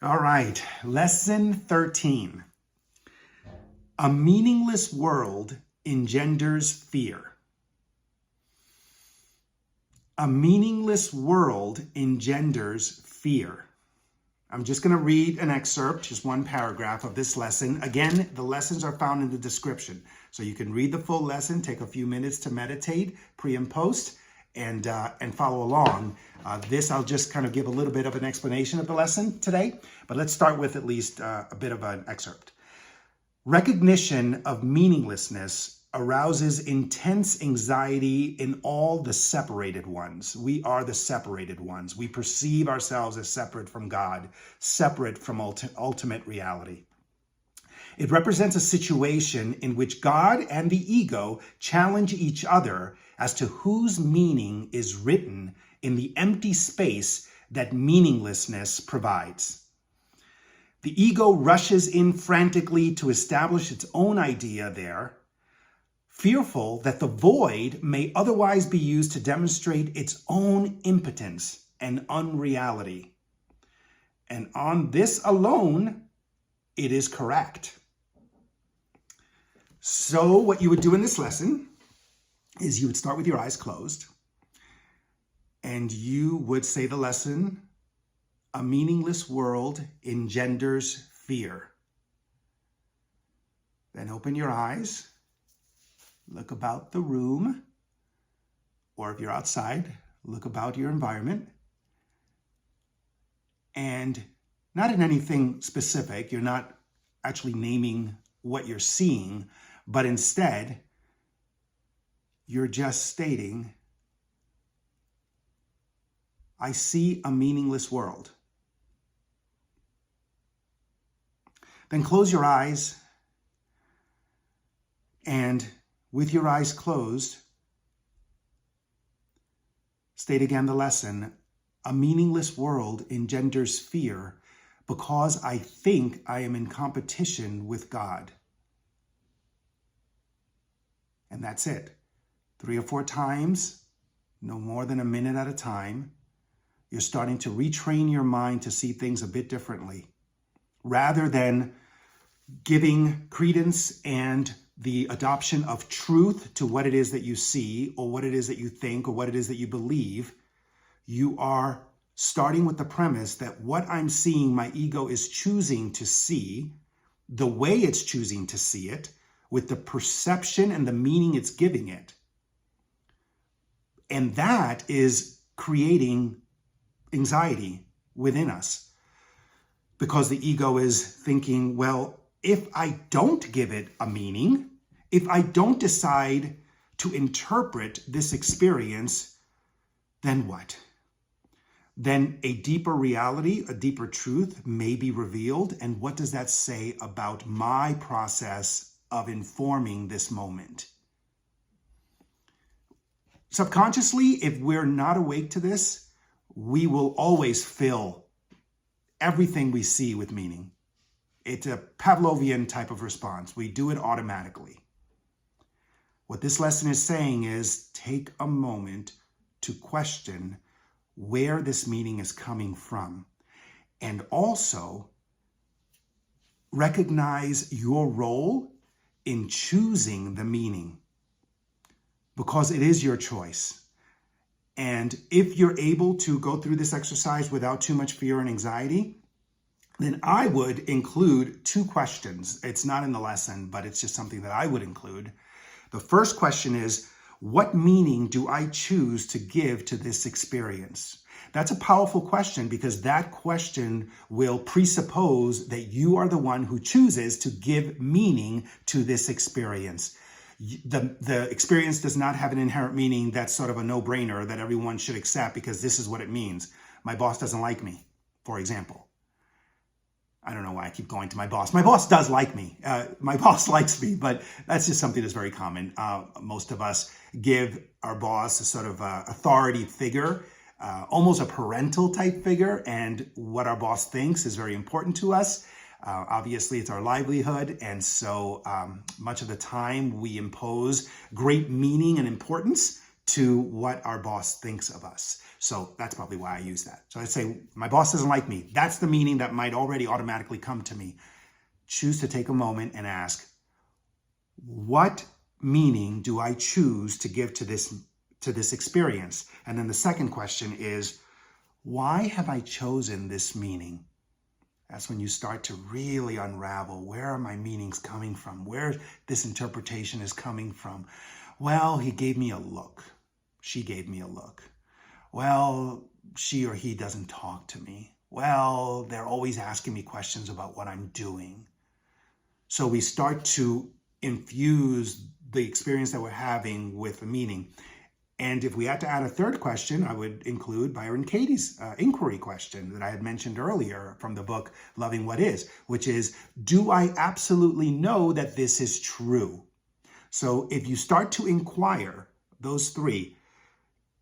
All right, lesson 13. A meaningless world engenders fear. A meaningless world engenders fear. I'm just going to read an excerpt, just one paragraph of this lesson. Again, the lessons are found in the description. So you can read the full lesson, take a few minutes to meditate, pre and post, and follow along. This, I'll just kind of give a little bit of an explanation of the lesson today, but let's start with at least a bit of an excerpt. Recognition of meaninglessness arouses intense anxiety in all the separated ones. We are the separated ones. We perceive ourselves as separate from God, separate from ultimate reality. It represents a situation in which God and the ego challenge each other as to whose meaning is written in the empty space that meaninglessness provides. The ego rushes in frantically to establish its own idea there, fearful that the void may otherwise be used to demonstrate its own impotence and unreality. And on this alone, it is correct. So what you would do in this lesson is you would start with your eyes closed, and you would say the lesson, a meaningless world engenders fear. Then open your eyes, look about the room, or if you're outside, look about your environment. And not in anything specific, you're not actually naming what you're seeing, but instead, you're just stating, I see a meaningless world. Then close your eyes, and with your eyes closed, state again the lesson, a meaningless world engenders fear because I think I am in competition with God. And that's it. 3 or 4 times, no more than a minute at a time, you're starting to retrain your mind to see things a bit differently, rather than giving credence and the adoption of truth to what it is that you see, or what it is that you think, or what it is that you believe. You are starting with the premise that what I'm seeing, my ego is choosing to see, the way it's choosing to see it, with the perception and the meaning it's giving it. And that is creating anxiety within us, because the ego is thinking, well, if I don't give it a meaning, if I don't decide to interpret this experience, then what? Then a deeper reality, a deeper truth may be revealed. And what does that say about my process of informing this moment? Subconsciously, if we're not awake to this, we will always fill everything we see with meaning. It's a Pavlovian type of response. We do it automatically. What this lesson is saying is take a moment to question where this meaning is coming from, and also recognize your role in choosing the meaning, because it is your choice. And if you're able to go through this exercise without too much fear and anxiety, then I would include 2 questions. It's not in the lesson, but it's just something that I would include. The first question is, what meaning do I choose to give to this experience? That's a powerful question, because that question will presuppose that you are the one who chooses to give meaning to this experience. The experience does not have an inherent meaning that's sort of a no-brainer that everyone should accept because this is what it means. My boss doesn't like me, for example. I don't know why I keep going to my boss. My boss does like me. My boss likes me, but that's just something that's very common. Most of us give our boss a sort of authority figure, almost a parental type figure, and what our boss thinks is very important to us. Obviously, it's our livelihood, and so much of the time we impose great meaning and importance to what our boss thinks of us. So that's probably why I use that. So I'd say, my boss doesn't like me. That's the meaning that might already automatically come to me. Choose to take a moment and ask, what meaning do I choose to give to this experience? And then the second question is, why have I chosen this meaning? That's when you start to really unravel, where are my meanings coming from? Where this interpretation is coming from? Well, he gave me a look. She gave me a look. Well, she or he doesn't talk to me. Well, they're always asking me questions about what I'm doing. So we start to infuse the experience that we're having with a meaning. And if we had to add a third question, I would include Byron Katie's inquiry question that I had mentioned earlier from the book, Loving What Is, which is, do I absolutely know that this is true? So if you start to inquire those three,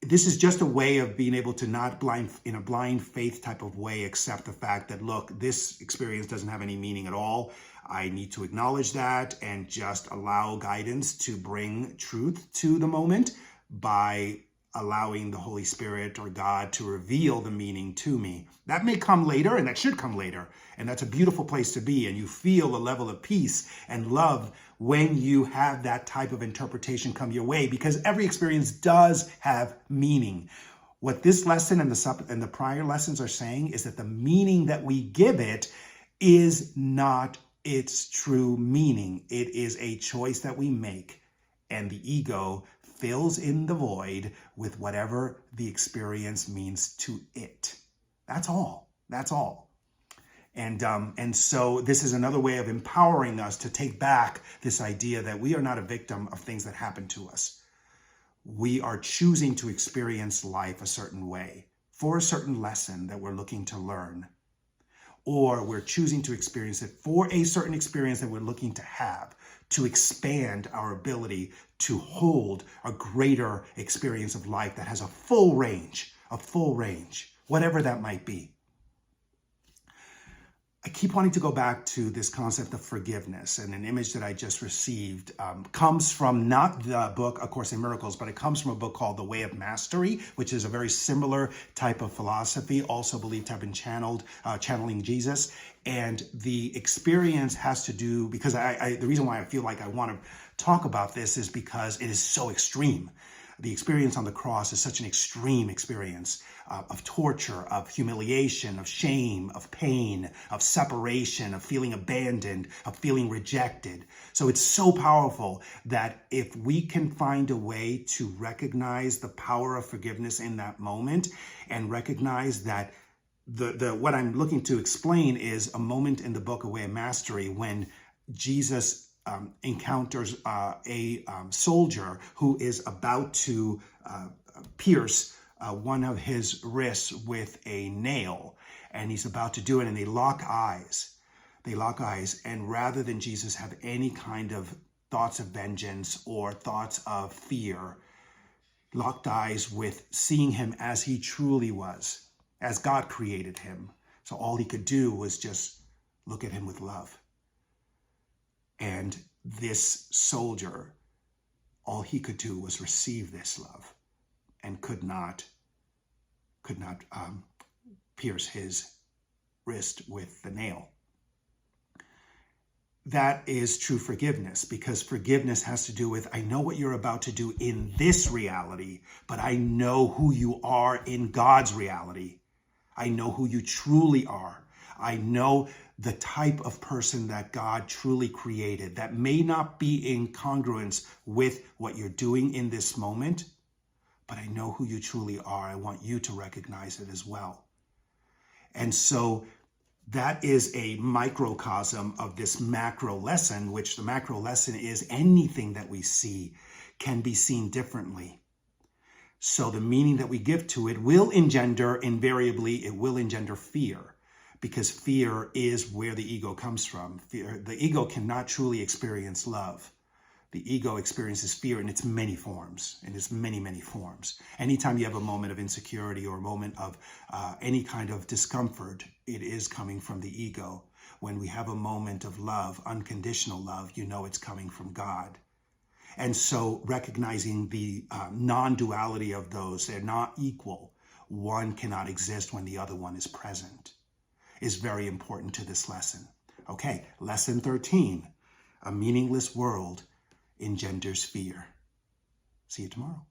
this is just a way of being able to not in a blind faith type of way accept the fact that, look, this experience doesn't have any meaning at all. I need to acknowledge that and just allow guidance to bring truth to the moment by allowing the Holy Spirit or God to reveal the meaning to me. That may come later, and that should come later. And that's a beautiful place to be. And you feel a level of peace and love when you have that type of interpretation come your way, because every experience does have meaning. What this lesson and the prior lessons are saying is that the meaning that we give it is not its true meaning. It is a choice that we make, and the ego fills in the void with whatever the experience means to it. That's all. That's all. And so this is another way of empowering us to take back this idea that we are not a victim of things that happen to us. We are choosing to experience life a certain way for a certain lesson that we're looking to learn. Or we're choosing to experience it for a certain experience that we're looking to have, to expand our ability to hold a greater experience of life that has a full range, whatever that might be. I keep wanting to go back to this concept of forgiveness, and an image that I just received comes from not the book, A Course in Miracles, but it comes from a book called The Way of Mastery, which is a very similar type of philosophy, also believed to have been channeling Jesus. And the experience has to do, because the reason why I feel like I want to talk about this is because it is so extreme. The experience on the cross is such an extreme experience of torture, of humiliation, of shame, of pain, of separation, of feeling abandoned, of feeling rejected. So it's so powerful that if we can find a way to recognize the power of forgiveness in that moment and recognize that what I'm looking to explain is a moment in the book, A Way of Mastery, when Jesus encounters a soldier who is about to pierce one of his wrists with a nail, and he's about to do it, and they lock eyes. And rather than Jesus have any kind of thoughts of vengeance or thoughts of fear, locked eyes with seeing him as he truly was, as God created him. So all he could do was just look at him with love. And this soldier, all he could do was receive this love and could not pierce his wrist with the nail. That is true forgiveness, because forgiveness has to do with, I know what you're about to do in this reality, but I know who you are in God's reality. I know who you truly are. I know the type of person that God truly created that may not be in congruence with what you're doing in this moment, but I know who you truly are. I want you to recognize it as well. And so that is a microcosm of this macro lesson, which the macro lesson is anything that we see can be seen differently. So the meaning that we give to it will engender, invariably, it will engender fear. Because fear is where the ego comes from. The ego cannot truly experience love. The ego experiences fear in its many forms, many forms. Anytime you have a moment of insecurity or a moment of any kind of discomfort, it is coming from the ego. When we have a moment of love, unconditional love, you know it's coming from God. And so recognizing the non-duality of those, they're not equal. One cannot exist when the other one is present, is very important to this lesson. Okay, lesson 13, a meaningless world engenders fear. See you tomorrow.